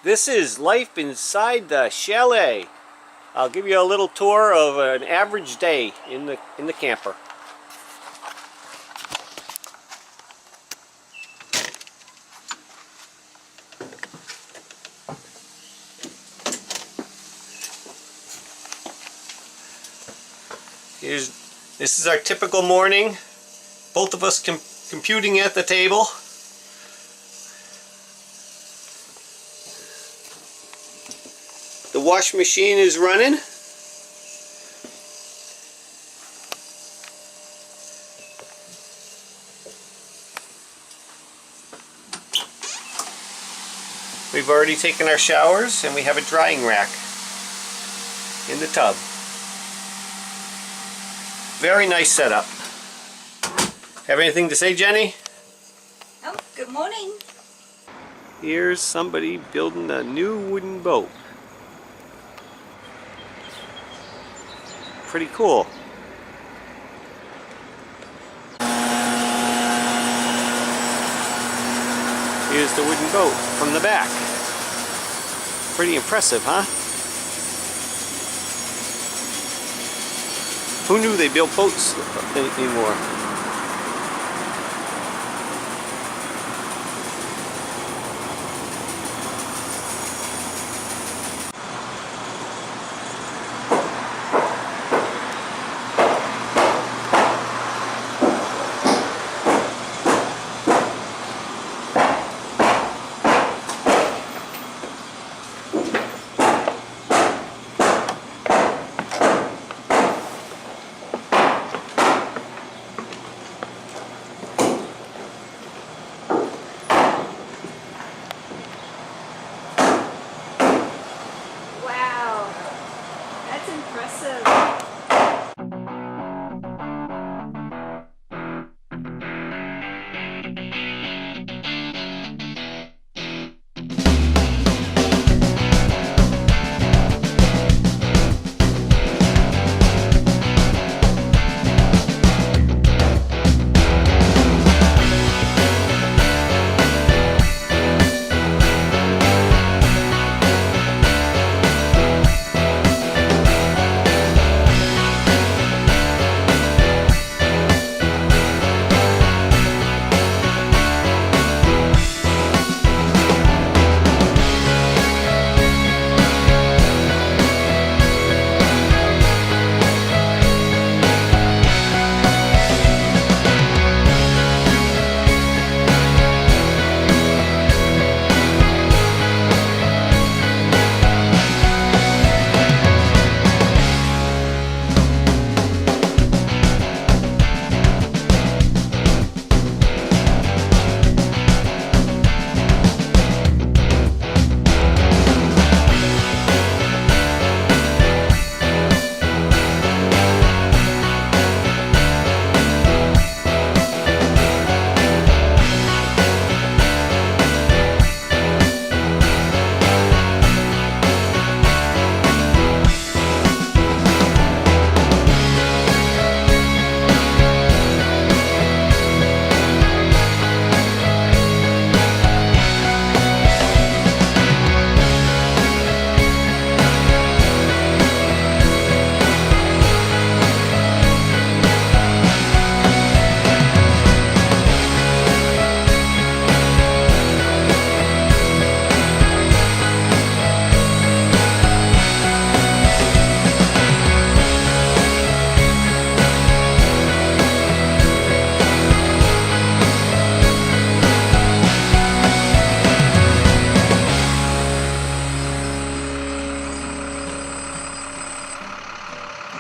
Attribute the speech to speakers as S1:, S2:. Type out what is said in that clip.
S1: This is life inside the chalet. I'll give you a little tour of an average day in the camper. This is our typical morning. Both of us computing at the table. The wash machine is running. We've already taken our showers and we have a drying rack in the tub. Very nice setup. Have anything to say, Jenny?
S2: Oh, good morning.
S1: Here's somebody building a new wooden boat. Pretty cool. Here's the wooden boat from the back. Pretty impressive, huh? Who knew they built boats anymore?